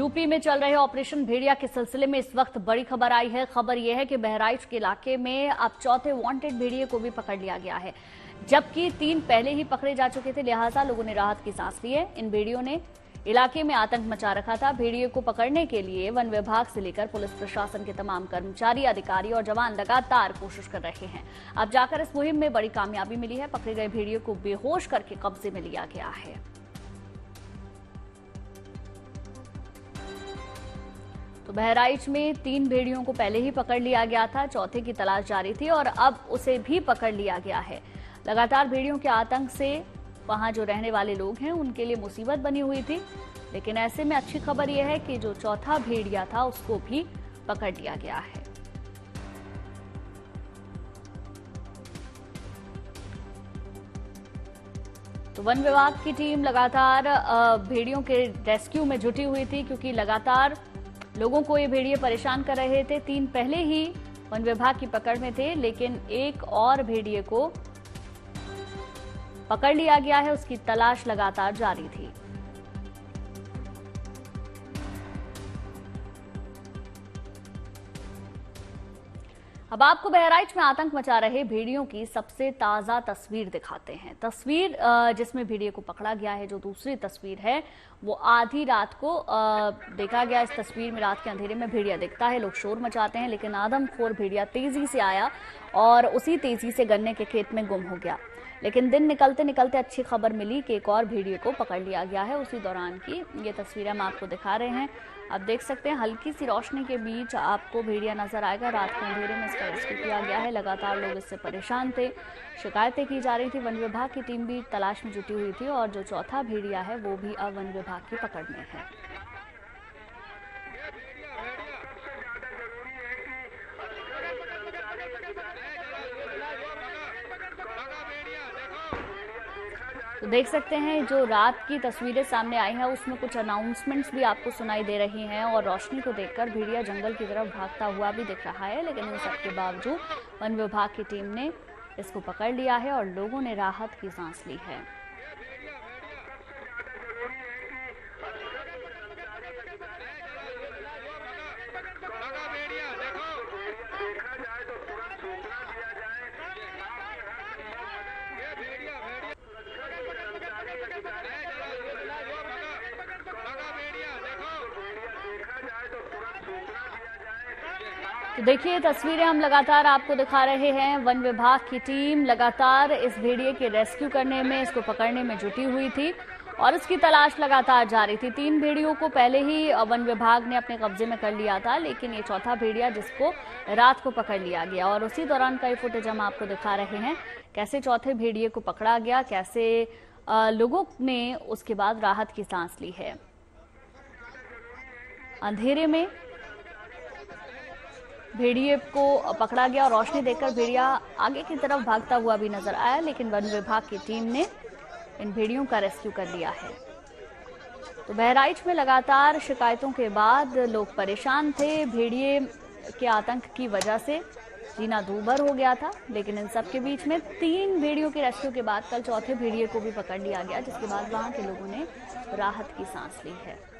UP में चल रहे ऑपरेशन भेड़िया के सिलसिले में इस वक्त बड़ी खबर आई है। खबर यह है कि बहराइच के इलाके में अब चौथे वांटेड भेड़िए को भी पकड़ लिया गया है, जबकि 3 पहले ही पकड़े जा चुके थे। लिहाजा लोगों ने राहत की सांस ली है। इन भेड़ियों ने इलाके में आतंक मचा रखा था। भेड़िए को पकड़ने के लिए वन विभाग से लेकर पुलिस प्रशासन के तमाम कर्मचारी, अधिकारी और जवान लगातार कोशिश कर रहे हैं। अब जाकर इस मुहिम में बड़ी कामयाबी मिली है। पकड़े गए भेड़िए को बेहोश करके कब्जे में लिया गया है। तो बहराइच में 3 भेड़ियों को पहले ही पकड़ लिया गया था, चौथे की तलाश जारी थी और अब उसे भी पकड़ लिया गया है। लगातार भेड़ियों के आतंक से वहां जो रहने वाले लोग हैं उनके लिए मुसीबत बनी हुई थी, लेकिन ऐसे में अच्छी खबर यह है कि जो चौथा भेड़िया था उसको भी पकड़ लिया गया है। तो वन विभाग की टीम लगातार भेड़ियों के रेस्क्यू में जुटी हुई थी, क्योंकि लगातार लोगों को ये भेड़िए परेशान कर रहे थे। 3 पहले ही वन विभाग की पकड़ में थे, लेकिन एक और भेड़िए को पकड़ लिया गया है। उसकी तलाश लगातार जारी थी। अब आपको बहराइच में आतंक मचा रहे भेड़ियों की सबसे ताजा तस्वीर दिखाते हैं। तस्वीर जिसमें भेड़िए को पकड़ा गया है, जो दूसरी तस्वीर है वो आधी रात को देखा गया। इस तस्वीर में रात के अंधेरे में भेड़िया दिखता है, लोग शोर मचाते हैं, लेकिन आदमखोर भेड़िया तेजी से आया और उसी तेजी से गन्ने के खेत में गुम हो गया। लेकिन दिन निकलते निकलते अच्छी खबर मिली कि एक और भेड़िए को पकड़ लिया गया है। उसी दौरान की ये तस्वीरें हम आपको दिखा रहे हैं। आप देख सकते हैं हल्की सी रोशनी के बीच आपको भेड़िया नजर आएगा। रात के अंधेरे में इसका रेस्क्यू किया गया है। लगातार लोग इससे परेशान थे, शिकायतें की जा रही थी। वन विभाग की टीम भी तलाश में जुटी हुई थी और जो चौथा भेड़िया है वो भी अब वन विभाग की पकड़ में है। तो देख सकते हैं जो रात की तस्वीरें सामने आई हैं उसमें कुछ अनाउंसमेंट्स भी आपको सुनाई दे रही हैं और रोशनी को देखकर भेड़िया जंगल की तरफ भागता हुआ भी दिख रहा है। लेकिन इन सबके बावजूद वन विभाग की टीम ने इसको पकड़ लिया है और लोगों ने राहत की सांस ली है। तो देखिए तस्वीरें हम लगातार आपको दिखा रहे हैं। वन विभाग की टीम लगातार इस भेड़िए के रेस्क्यू करने में, इसको पकड़ने में जुटी हुई थी और इसकी तलाश लगातार जारी थी। 3 भेड़ियों को पहले ही वन विभाग ने अपने कब्जे में कर लिया था, लेकिन ये चौथा भेड़िया जिसको रात को पकड़ लिया गया और उसी दौरान कई फुटेज हम आपको दिखा रहे हैं कैसे चौथे भेड़िए को पकड़ा गया, कैसे लोगों ने उसके बाद राहत की सांस ली है। अंधेरे में भेड़िए को पकड़ा गया और रोशनी देखकर भेड़िया आगे की तरफ भागता हुआ भी नजर आया, लेकिन वन विभाग की टीम ने इन भेड़ियों का रेस्क्यू कर लिया है। तो बहराइच में लगातार शिकायतों के बाद लोग परेशान थे। भेड़िए के आतंक की वजह से जीना दूभर हो गया था, लेकिन इन सब के बीच में 3 भेड़ियों के रेस्क्यू के बाद कल चौथे भेड़िए को भी पकड़ लिया गया, जिसके बाद वहां के लोगों ने राहत की सांस ली है।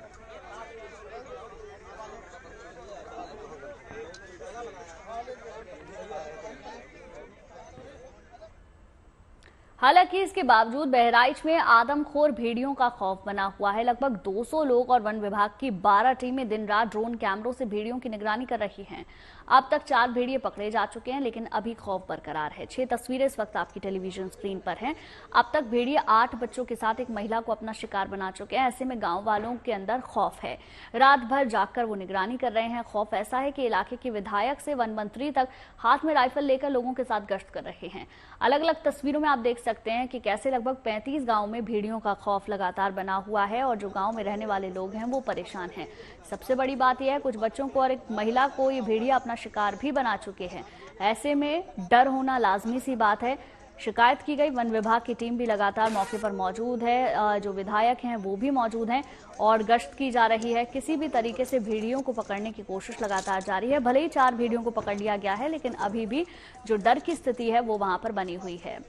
हालांकि इसके बावजूद बहराइच में आदमखोर भेड़ियों का खौफ बना हुआ है। लगभग 200 लोग और वन विभाग की 12 टीमें दिन रात ड्रोन कैमरों से भेड़ियों की निगरानी कर रही हैं। अब तक 4 भेड़िए पकड़े जा चुके हैं, लेकिन अभी खौफ बरकरार है। 6 तस्वीरें इस वक्त आपकी टेलीविजन स्क्रीन पर हैं। अब तक भेड़िए 8 बच्चों के साथ एक महिला को अपना शिकार बना चुके हैं। ऐसे में गांव वालों के अंदर खौफ है। रात भर जागकर वो निगरानी कर रहे हैं। खौफ ऐसा है कि इलाके के विधायक से वन मंत्री तक हाथ में राइफल लेकर लोगों के साथ गश्त कर रहे हैं। अलग अलग तस्वीरों में आप देख सकते हैं कि कैसे लगभग 35 गांव में भेड़ियों का खौफ लगातार बना हुआ है और जो गांव में रहने वाले लोग हैं वो परेशान हैं। सबसे बड़ी बात यह है कुछ बच्चों को और एक महिला को ये भेड़िया अपना शिकार भी बना चुके हैं। ऐसे में डर होना लाजमी सी बात है। शिकायत की गई, वन विभाग की टीम भी लगातार मौके पर मौजूद है, जो विधायक हैं वो भी मौजूद हैं और गश्त की जा रही है। किसी भी तरीके से भेड़ियों को पकड़ने की कोशिश लगातार जारी है। भले ही 4 भेड़ियों को पकड़ लिया गया है, लेकिन अभी भी जो डर की स्थिति है वो वहां पर बनी हुई है।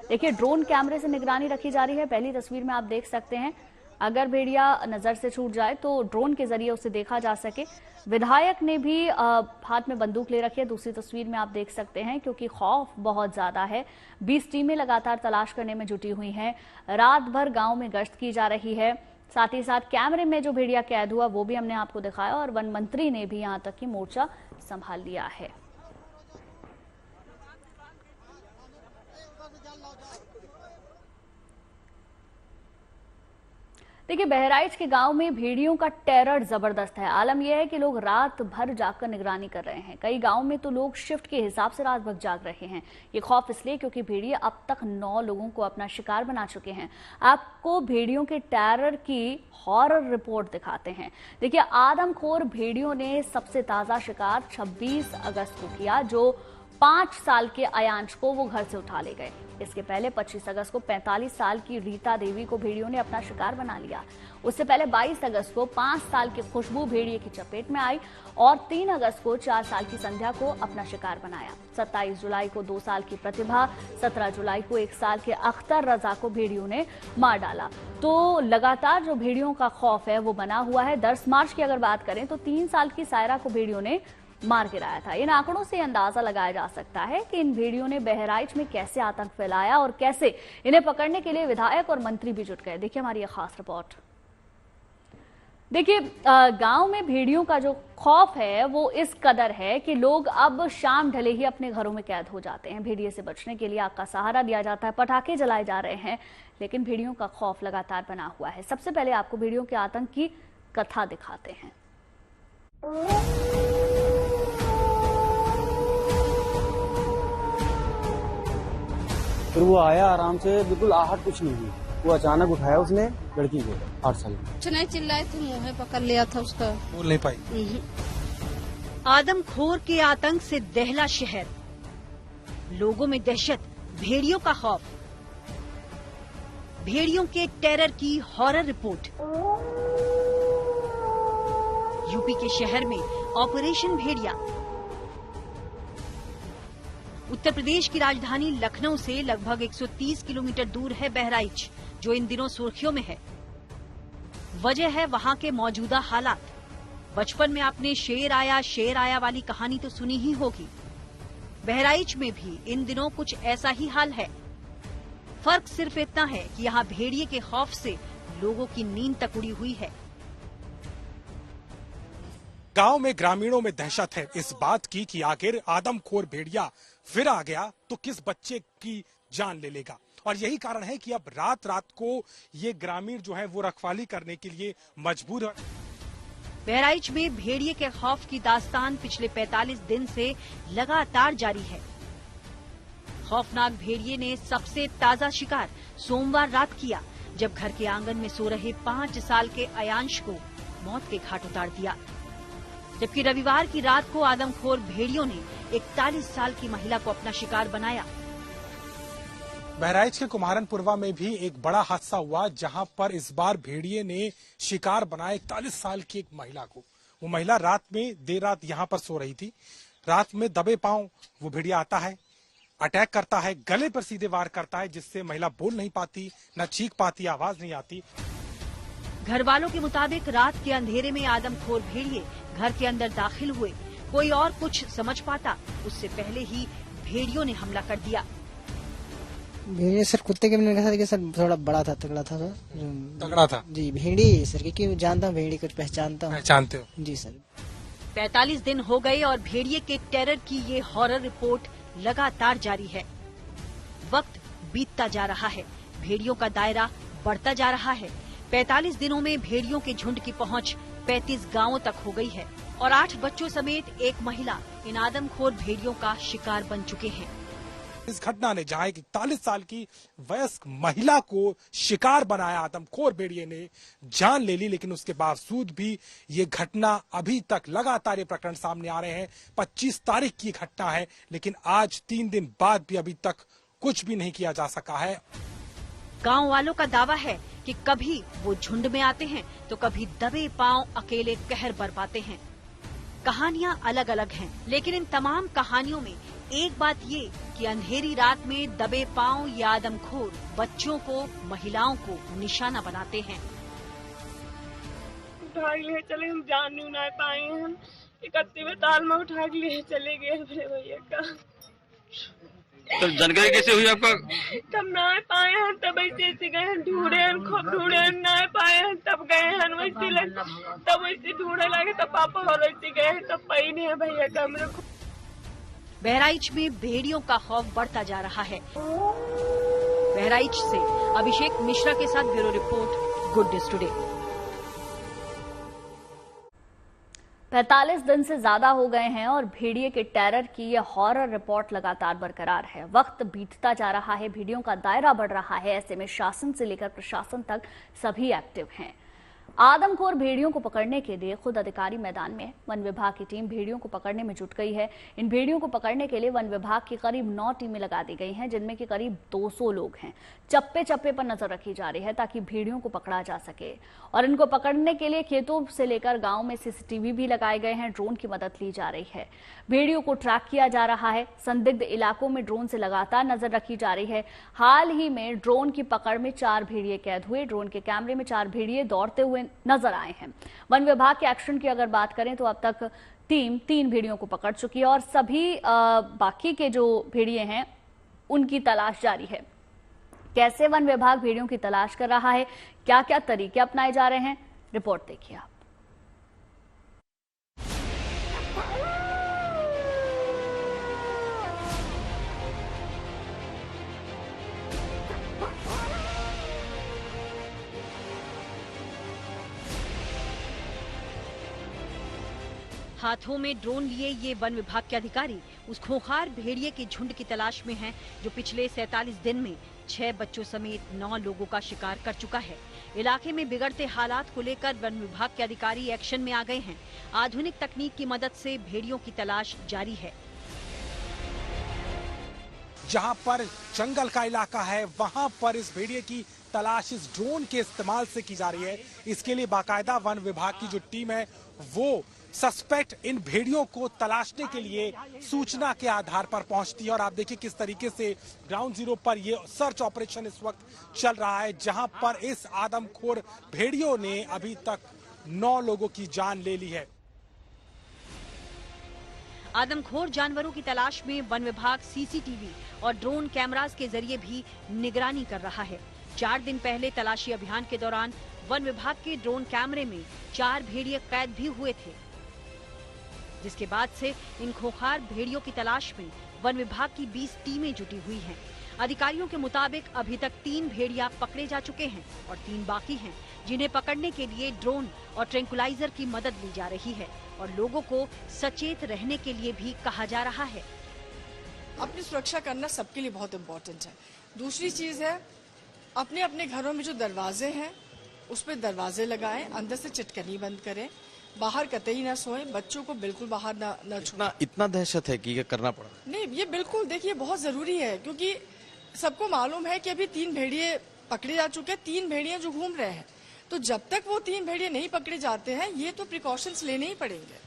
देखिए ड्रोन कैमरे से निगरानी रखी जा रही है। पहली तस्वीर में आप देख सकते हैं अगर भेड़िया नजर से छूट जाए तो ड्रोन के जरिए उसे देखा जा सके। विधायक ने भी हाथ में बंदूक ले रखी है, दूसरी तस्वीर में आप देख सकते हैं, क्योंकि खौफ बहुत ज्यादा है। 20 टीमें लगातार तलाश करने में जुटी हुई हैं। रात भर गांव में गश्त की जा रही है। साथ ही साथ कैमरे में जो भेड़िया कैद हुआ वो भी हमने आपको दिखाया, और वन मंत्री ने भी यहां तक कि मोर्चा संभाल लिया है। देखिए, बहराइच के गांव में भेड़ियों का टेरर जबरदस्त है। आलम यह है कि लोग रात भर जागकर निगरानी कर रहे हैं। कई गांव में तो लोग शिफ्ट के हिसाब से रात भर जाग रहे हैं। ये खौफ इसलिए क्योंकि भेड़िए अब तक 9 लोगों को अपना शिकार बना चुके हैं। आपको भेड़ियों के टेरर की हॉरर रिपोर्ट दिखाते हैं। देखिए, आदमखोर भेड़ियों ने सबसे ताजा शिकार 26 अगस्त को किया, जो 5 साल के अयांश को वो घर से उठा ले गए। इसके पहले 25 अगस्त को 45 साल की रीता देवी को भेड़ियों ने अपना शिकार बना लिया। उससे पहले 22 अगस्त को 5 साल की खुशबू भेड़िए की चपेट में आई और 3 अगस्त को 4 साल की संध्या को अपना शिकार बनाया। 27 जुलाई को 2 साल की प्रतिभा, 17 जुलाई को 1 साल के अख्तर रजा को भेड़ियों ने मार डाला। तो लगातार जो भेड़ियों का खौफ है वो बना हुआ है। 10 मार्च की अगर बात करें तो 3 साल की सायरा को भेड़ियों ने मार गिराया था। इन आंकड़ों से अंदाजा लगाया जा सकता है कि इन भेड़ियों ने बहराइच में कैसे आतंक फैलाया और कैसे इन्हें पकड़ने के लिए विधायक और मंत्री भी जुट गए। देखिए हमारी ये खास रिपोर्ट। देखिए, गांव में भेड़ियों का जो खौफ है वो इस कदर है कि लोग अब शाम ढले ही अपने घरों में कैद हो जाते हैं। भेड़िए से बचने के लिए आग का सहारा दिया जाता है, पटाखे जलाए जा रहे हैं, लेकिन भेड़ियों का खौफ लगातार बना हुआ है। सबसे पहले आपको भेड़ियों के आतंक की कथा दिखाते हैं। फिर वो आया आराम से, बिल्कुल आहट कुछ नहीं हुई। वो अचानक उठाया उसने लड़की को 8 साल की। कुछ नहीं चिल्लाए थे, मुंह पकड़ लिया था उसका, बोल नहीं पाई। आदमखोर के आतंक से दहला शहर, लोगों में दहशत, भेड़ियों का खौफ, भेड़ियों के टेरर की हॉरर रिपोर्ट। यूपी के शहर में ऑपरेशन भेड़िया। उत्तर प्रदेश की राजधानी लखनऊ से लगभग 130 किलोमीटर दूर है बहराइच, जो इन दिनों सुर्खियों में है। वजह है वहां के मौजूदा हालात। बचपन में आपने शेर आया वाली कहानी तो सुनी ही होगी। बहराइच में भी इन दिनों कुछ ऐसा ही हाल है। फर्क सिर्फ इतना है कि यहाँ भेड़िए के खौफ से लोगों की नींद तक उड़ी हुई है। गांव में ग्रामीणों में दहशत है इस बात की कि आखिर आदमखोर भेड़िया फिर आ गया तो किस बच्चे की जान ले लेगा। और यही कारण है कि अब रात रात को ये ग्रामीण जो है वो रखवाली करने के लिए मजबूर है। बहराइच में भेड़िए के खौफ की दास्तान पिछले 45 दिन से लगातार जारी है। खौफनाक भेड़िए ने सबसे ताजा शिकार सोमवार रात किया, जब घर के आंगन में सो रहे 5 साल के अयांश को मौत के घाट उतार दिया। जबकि रविवार की रात को आदमखोर भेड़ियों ने 41 साल की महिला को अपना शिकार बनाया। बहराइच के कुम्हारनपुरवा में भी एक बड़ा हादसा हुआ, जहां पर इस बार भेड़िए ने शिकार बनाया 41 साल की एक महिला को। वो महिला रात में देर रात यहां पर सो रही थी। रात में दबे पांव वो भेड़िया आता है, अटैक करता है, गले पर सीधे वार करता है, जिससे महिला बोल नहीं पाती, न चीख पाती, आवाज नहीं आती। घर वालों के मुताबिक रात के अंधेरे में आदमखोर भेड़िए घर के अंदर दाखिल हुए। कोई और कुछ समझ पाता उससे पहले ही भेड़ियों ने हमला कर दिया। भेड़िया सर कुत्ते के मैंने कहा था कि सर थोड़ा बड़ा था, तगड़ा था सर। तगड़ा था जी, भेड़ी सर, क्योंकि जानता हूँ भेड़ी कुछ पहचानता हूँ। जानते हो जी सर। 45 दिन हो गए और भेड़िए के टेरर की ये हॉरर रिपोर्ट लगातार जारी है। वक्त बीतता जा रहा है, भेड़ियों का दायरा बढ़ता जा रहा है। 45 दिनों में भेड़ियों के झुंड की पहुंच 35 गांवों तक हो गई है और 8 बच्चों समेत एक महिला इन आदमखोर भेड़ियों का शिकार बन चुके हैं। इस घटना ने जहां एक 41 साल की वयस्क महिला को शिकार बनाया, आदमखोर भेड़िए ने जान ले ली, लेकिन उसके बावजूद भी ये घटना अभी तक लगातार ये प्रकरण सामने आ रहे हैं। 25 तारीख की घटना है, लेकिन आज 3 दिन बाद भी अभी तक कुछ भी नहीं किया जा सका है। गांव वालों का दावा है कि कभी वो झुंड में आते हैं तो कभी दबे पांव अकेले कहर बरपाते हैं। कहानियां अलग अलग हैं, लेकिन इन तमाम कहानियों में एक बात ये कि अंधेरी रात में दबे पांव या आदमखोर बच्चों को, महिलाओं को निशाना बनाते हैं। उठा के ले चले, हम जान नहीं ना पाए हैं। हम 31वें ताल में उठा के ले चले गए मेरे भैया का। तो जानकारी कैसे हुई आपका? तब ना पाए हैं, तब ऐसे गए हैं, ढूंढे हैं, खूब ढूंढे हैं, ना पाए हैं, तब गए हैं वैसे तब वैसे ढूंढे लगे, तब पापा और वैसे गए हैं, तब पाई नहीं है भैया का मेरे को। बहराइच में भेड़ियों का खौफ बढ़ता जा रहा है। बहराइच से अभिषेक मिश्रा के साथ bureau report, good news today. 45 दिन से ज्यादा हो गए हैं और भेड़िए के टेरर की यह हॉरर रिपोर्ट लगातार बरकरार है। वक्त बीतता जा रहा है, भेड़ियों का दायरा बढ़ रहा है। ऐसे में शासन से लेकर प्रशासन तक सभी एक्टिव हैं। आदमखोर भेड़ियों को पकड़ने के लिए खुद अधिकारी मैदान में। वन विभाग की टीम भेड़ियों को पकड़ने में जुट गई है। इन भेड़ियों को पकड़ने के लिए वन विभाग की करीब 9 टीमें लगा दी गई हैं, जिनमें कि करीब 200 लोग हैं। चप्पे चप्पे पर नजर रखी जा रही है ताकि भेड़ियों को पकड़ा जा सके। और इनको पकड़ने के लिए खेतों से लेकर गांव में सीसीटीवी भी लगाए गए हैं। ड्रोन की मदद ली जा रही है। भेड़ियों को ट्रैक किया जा रहा है। संदिग्ध इलाकों में ड्रोन से लगातार नजर रखी जा रही है। हाल ही में ड्रोन की पकड़ में 4 भेड़िए कैद हुए। ड्रोन के कैमरे में 4 भेड़िए दौड़ते हुए नजर आए हैं। वन विभाग के एक्शन की अगर बात करें तो अब तक टीम 3 भेड़ियों को पकड़ चुकी है और सभी बाकी के जो भेड़िए हैं उनकी तलाश जारी है। कैसे वन विभाग भेड़ियों की तलाश कर रहा है, क्या क्या तरीके अपनाए जा रहे हैं, रिपोर्ट देखिए आप। हाथों में ड्रोन लिए ये वन विभाग के अधिकारी उस खूंखार भेड़िए के झुंड की तलाश में हैं, जो पिछले 47 दिन में 6 बच्चों समेत 9 लोगों का शिकार कर चुका है। इलाके में बिगड़ते हालात को लेकर वन विभाग के अधिकारी एक्शन में आ गए हैं। आधुनिक तकनीक की मदद से भेड़ियों की तलाश जारी है। जहां पर जंगल का इलाका है वहां पर इस भेड़िए की तलाश इस ड्रोन के इस्तेमाल से की जा रही है। इसके लिए बाकायदा वन विभाग की जो टीम है वो सस्पेक्ट इन भेड़ियों को तलाशने के लिए सूचना के आधार पर पहुंचती है। और आप देखिए किस तरीके से ग्राउंड जीरो पर ये सर्च ऑपरेशन इस वक्त चल रहा है, जहां पर इस आदमखोर भेड़ियों ने अभी तक 9 लोगों की जान ले ली है। आदमखोर जानवरों की तलाश में वन विभाग सीसीटीवी और ड्रोन कैमरास के जरिए भी निगरानी कर रहा है। 4 दिन पहले तलाशी अभियान के दौरान वन विभाग के ड्रोन कैमरे में 4 भेड़िए कैद भी हुए थे, जिसके बाद से इन खूंखार भेड़ियों की तलाश में वन विभाग की 20 टीमें जुटी हुई हैं। अधिकारियों के मुताबिक अभी तक 3 भेड़िया पकड़े जा चुके हैं और 3 बाकी हैं, जिन्हें पकड़ने के लिए ड्रोन और ट्रैंकुलाइजर की मदद ली जा रही है और लोगों को सचेत रहने के लिए भी कहा जा रहा है। अपनी सुरक्षा करना सबके लिए बहुत इम्पोर्टेंट है। दूसरी चीज है, अपने अपने घरों में जो दरवाजे हैं उस पर दरवाजे लगाएं, अंदर से चटकनी बंद करें, बाहर कतई ना सोएं, बच्चों को बिल्कुल बाहर न छोड़ें। इतना दहशत है कि ये करना पड़ा? नहीं, ये बिल्कुल देखिए बहुत जरूरी है, क्योंकि सबको मालूम है कि अभी 3 भेड़िए पकड़े जा चुके हैं, 3 भेड़िए जो घूम रहे हैं। तो जब तक वो 3 भेड़िए नहीं पकड़े जाते हैं, ये तो प्रिकॉशंस लेने ही पड़ेंगे।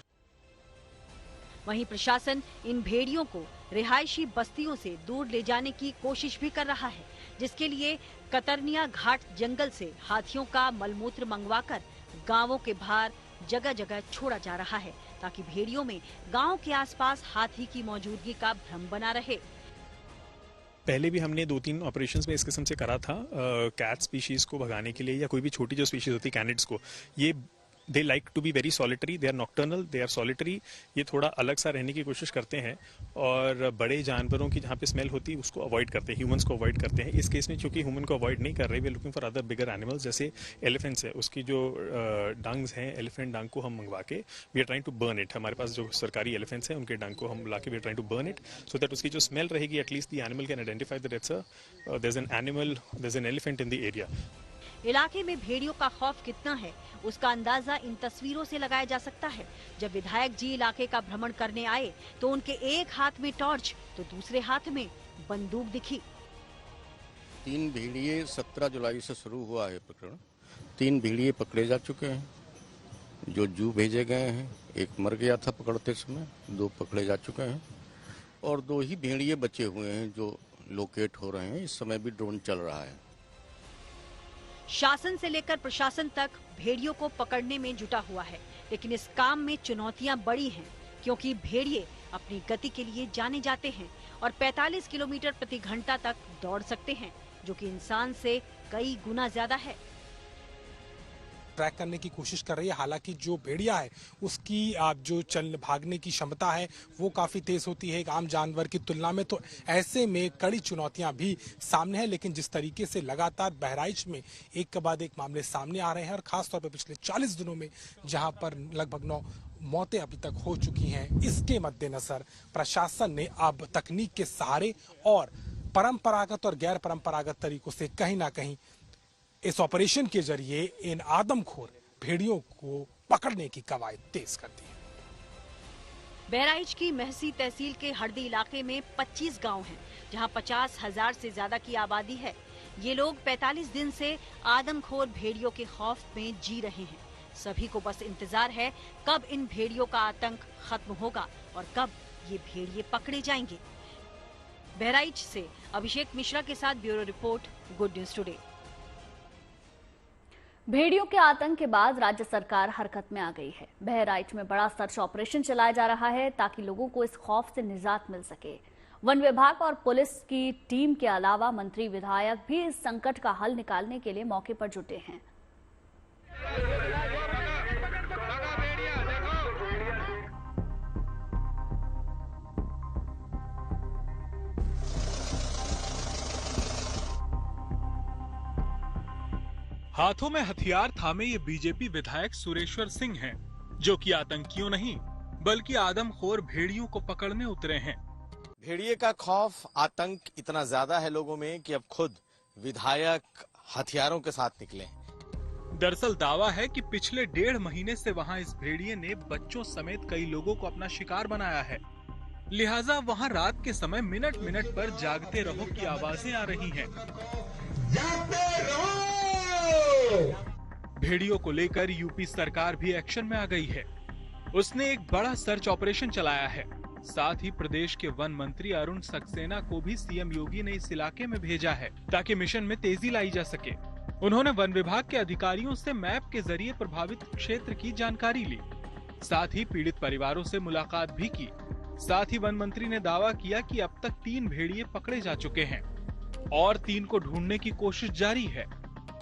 वहीं प्रशासन इन भेड़ियों को रिहायशी बस्तियों से दूर ले जाने की कोशिश भी कर रहा है, जिसके लिए कतरनिया घाट जंगल से हाथियों का मलमूत्र मंगवाकर गांवों के बाहर जगह जगह छोड़ा जा रहा है, ताकि भेड़ियों में गांव के आसपास हाथी की मौजूदगी का भ्रम बना रहे। पहले भी हमने 2-3 ऑपरेशंस में इस किस्म से करा था, कैट स्पीशीज को भगाने के लिए या कोई भी छोटी जो स्पीशीज होती है कैनिड्स को। ये they like to be very solitary, they are nocturnal, they are solitary. ये थोड़ा अलग सा रहने की कोशिश करते हैं और बड़े जानवरों की जहाँ पे स्मेल होती है उसको अवॉइड करते हैं, ह्यूमंस को अवॉइड करते हैं। इस केस में चूंकि ह्यूमन को अवॉइड नहीं कर रहे, we are looking for other bigger animals, जैसे एलिफेंट्स है, उसकी जो डंग्स हैं, एलिफेंट डंग को हम मंगवा के we are trying to burn it. हमारे पास जो सरकारी एलिफेंट्स हैं उनके डंग को हम ला के we are trying to burn it, so that उसकी जो स्मेल रहेगी at least the animal can identify that it's there is an animal, there is an elephant in the area. इलाके में भेड़ियों का खौफ कितना है उसका अंदाजा इन तस्वीरों से लगाया जा सकता है। जब विधायक जी इलाके का भ्रमण करने आए तो उनके एक हाथ में टॉर्च तो दूसरे हाथ में बंदूक दिखी। 3 भेड़िए 17 जुलाई से शुरू हुआ है प्रकरण। 3 भेड़िए पकड़े जा चुके हैं जो जू भेजे गए हैं। एक मर गया था पकड़ते समय, 2 पकड़े जा चुके हैं और 2 ही भेड़िए बचे हुए हैं जो लोकेट हो रहे हैं। इस समय भी ड्रोन चल रहा है। शासन से लेकर प्रशासन तक भेड़ियों को पकड़ने में जुटा हुआ है, लेकिन इस काम में चुनौतियां बड़ी हैं, क्योंकि भेड़िए अपनी गति के लिए जाने जाते हैं और 45 किलोमीटर प्रति घंटा तक दौड़ सकते हैं, जो कि इंसान से कई गुना ज्यादा है। ट्रैक करने की कोशिश कर रही है। हालांकि जो भेड़िया है उसकी जो भागने की क्षमता है वो काफी तेज होती है एक आम जानवर की तुलना में, तो ऐसे में कड़ी चुनौतियां भी सामने हैं। लेकिन जिस तरीके से लगातार बहराइच में एक के बाद एक मामले सामने आ रहे हैं और खासतौर पर पिछले 40 दिनों में जहां पर लगभग 9 मौतें अभी तक हो चुकी हैं, इसके मद्देनजर प्रशासन ने अब तकनीक के सहारे और परंपरागत और गैर परंपरागत तरीकों से कहीं ना कहीं इस ऑपरेशन के जरिए इन आदमखोर भेड़ियों को पकड़ने की कवायद तेज कर दी है। बहराइच की महसी तहसील के हरदी इलाके में 25 गांव हैं, जहां 50,000 से ज्यादा की आबादी है। ये लोग 45 दिन से आदमखोर भेड़ियों के खौफ में जी रहे हैं। सभी को बस इंतजार है कब इन भेड़ियों का आतंक खत्म होगा और कब ये भेड़िए पकड़े जाएंगे। बहराइच से अभिषेक मिश्रा के साथ bureau report, good news today. भेड़ियों के आतंक के बाद राज्य सरकार हरकत में आ गई है। बहराइच में बड़ा सर्च ऑपरेशन चलाया जा रहा है ताकि लोगों को इस खौफ से निजात मिल सके। वन विभाग और पुलिस की टीम के अलावा मंत्री विधायक भी इस संकट का हल निकालने के लिए मौके पर जुटे हैं। हाथों में हथियार थामे ये बीजेपी विधायक सुरेश्वर सिंह हैं, जो कि आतंकियों नहीं बल्कि आदमखोर भेड़ियों को पकड़ने उतरे हैं। भेड़िए का खौफ, आतंक इतना ज्यादा है लोगों में कि अब खुद विधायक हथियारों के साथ निकले। दरअसल दावा है कि पिछले 1.5 महीने से वहां इस भेड़िए ने बच्चों समेत कई लोगों को अपना शिकार बनाया है। लिहाजा वहां रात के समय मिनट मिनट पर जागते रहो की आवाजें आ रही हैं। भेड़ियों को लेकर यूपी सरकार भी एक्शन में आ गई है। उसने एक बड़ा सर्च ऑपरेशन चलाया है। साथ ही प्रदेश के वन मंत्री अरुण सक्सेना को भी सीएम योगी ने इस इलाके में भेजा है ताकि मिशन में तेजी लाई जा सके। उन्होंने वन विभाग के अधिकारियों से मैप के जरिए प्रभावित क्षेत्र की जानकारी ली, साथ ही पीड़ित परिवारों से मुलाकात भी की। साथ ही वन मंत्री ने दावा किया कि अब तक 3 भेड़िए पकड़े जा चुके हैं और 3 को ढूंढने की कोशिश जारी है।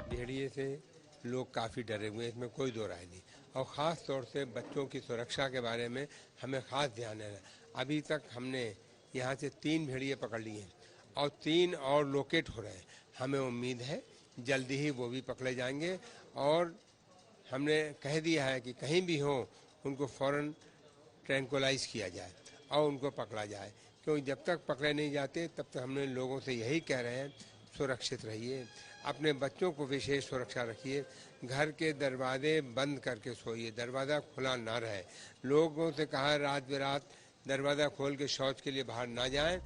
भेड़िए से लोग काफी डरे हुए हैं, इसमें कोई दो राय नहीं, और खास तौर से बच्चों की सुरक्षा के बारे में हमें खास ध्यान देना है। अभी तक हमने यहाँ से 3 भेड़िए पकड़ लिए हैं और 3 और लोकेट हो रहे हैं। हमें उम्मीद है जल्दी ही वो भी पकड़े जाएंगे और हमने कह दिया है कि कहीं भी हो उनको फौरन ट्रैंकुलाइज किया जाए और उनको पकड़ा जाए, क्योंकि जब तक पकड़े नहीं जाते तब तक हमने लोगों से यही कह रहे हैं, सुरक्षित रहिए, अपने बच्चों को विशेष सुरक्षा रखिए, घर के दरवाजे बंद करके सोइए, दरवाज़ा खुला ना रहे। लोगों से कहा रात बेरात दरवाज़ा खोल के शौच के लिए बाहर ना जाएं।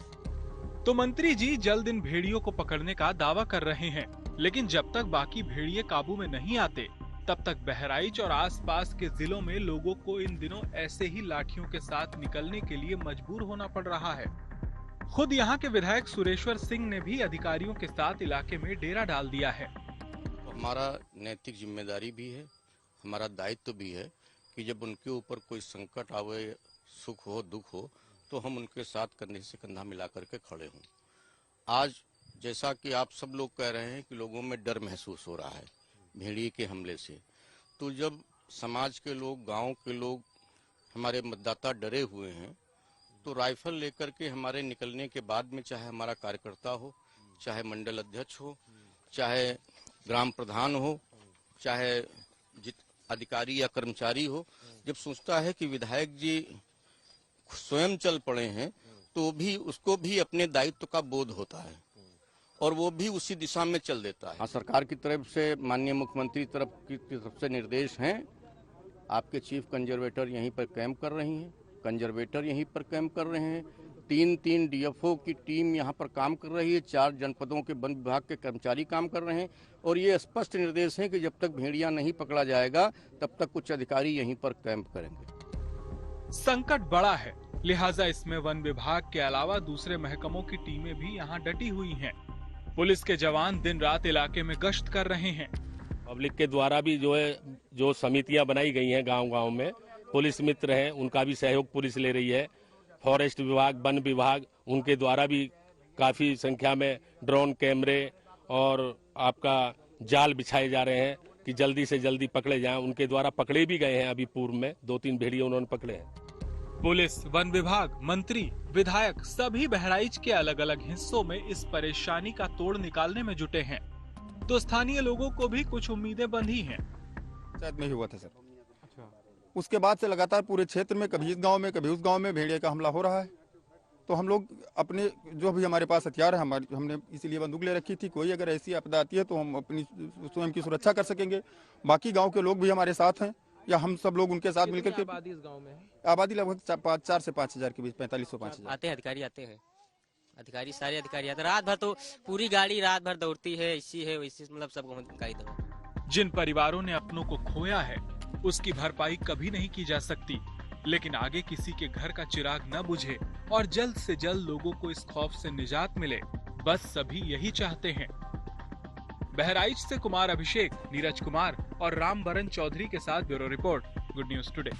तो मंत्री जी जल्द इन भेड़ियों को पकड़ने का दावा कर रहे हैं, लेकिन जब तक बाकी भेड़िए काबू में नहीं आते तब तक बहराइच और आसपास के जिलों में लोगों को इन दिनों ऐसे ही लाठियों के साथ निकलने के लिए मजबूर होना पड़ रहा है। खुद यहाँ के विधायक सुरेश्वर सिंह ने भी अधिकारियों के साथ इलाके में डेरा डाल दिया है। हमारा नैतिक जिम्मेदारी भी है, हमारा दायित्व भी है कि जब उनके ऊपर कोई संकट आवे, सुख हो दुख हो, तो हम उनके साथ कंधे से कंधा मिला करके खड़े हों। आज जैसा कि आप सब लोग कह रहे हैं कि लोगों में डर महसूस हो रहा है भेड़िए के हमले से, तो जब समाज के लोग, गांव के लोग, हमारे मतदाता डरे हुए हैं, तो राइफल लेकर के हमारे निकलने के बाद में, चाहे हमारा कार्यकर्ता हो, चाहे मंडल अध्यक्ष हो, चाहे ग्राम प्रधान हो, चाहे अधिकारी या कर्मचारी हो, जब सोचता है कि विधायक जी स्वयं चल पड़े हैं तो भी उसको भी अपने दायित्व का बोध होता है और वो भी उसी दिशा में चल देता है। हाँ, सरकार की तरफ से, माननीय मुख्यमंत्री की तरफ से निर्देश हैं। आपके चीफ कंजर्वेटर यहीं पर कैंप कर रही हैं, कंजर्वेटर यहीं पर कैंप कर रहे हैं, 3 डीएफओ की टीम यहाँ पर काम कर रही है, 4 जनपदों के वन विभाग के कर्मचारी काम कर रहे हैं और ये स्पष्ट निर्देश है कि जब तक भेड़िया नहीं पकड़ा जाएगा तब तक कुछ अधिकारी यहीं पर कैंप करेंगे। संकट बड़ा है, लिहाजा इसमें वन विभाग के अलावा दूसरे महकमों की टीमें भी यहाँ डटी हुई हैं। पुलिस के जवान दिन रात इलाके में गश्त कर रहे हैं पब्लिक के द्वारा भी जो है जो समितियां बनाई गई हैं गांव-गांव में, पुलिस मित्र हैं, उनका भी सहयोग पुलिस ले रही है। फॉरेस्ट विभाग, वन विभाग, उनके द्वारा भी काफी संख्या में ड्रोन कैमरे और आपका जाल बिछाए जा रहे हैं कि जल्दी से जल्दी पकड़े जाएं। उनके द्वारा पकड़े भी गए हैं, अभी पूर्व में 2-3 भेड़िए उन्होंने पकड़े हैं। पुलिस, वन विभाग, मंत्री, विधायक सभी बहराइच के अलग अलग हिस्सों में इस परेशानी का तोड़ निकालने में जुटे हैं, तो स्थानीय लोगों को भी कुछ उम्मीदें बंधी हैं। पंचायत में ही हुआ था सर। उसके बाद से लगातार पूरे क्षेत्र में कभी इस गांव में कभी उस गांव में भेड़िए का हमला हो रहा है। तो हम लोग अपने जो भी हमारे पास हथियार है, हमने इसीलिए बंदूक ले रखी थी। कोई अगर ऐसी आपदा आती है तो हम अपनी स्वयं की सुरक्षा कर सकेंगे। बाकी गांव के लोग भी हमारे साथ हैं, या हम सब लोग उनके साथ मिलकर के। आबादी इस गांव में है? आबादी लगभग 4 से 5 हजार के बीच, 4500 5,000 आते हैं। अधिकारी आते हैं, अधिकारी सारे अधिकारी आते हैं। रात भर तो पूरी गाड़ी रात भर दौड़ती है, इसी है वैसी, मतलब सब गाड़ी दौड़। जिन परिवारों ने अपनों को खोया है उसकी भरपाई कभी नहीं की जा सकती, लेकिन आगे किसी के घर का चिराग न बुझे और जल्द से जल्द लोगों को इस खौफ से निजात मिले, बस सभी यही चाहते हैं। बहराइच से कुमार अभिषेक, नीरज कुमार और रामबरन चौधरी के साथ bureau report, good news today.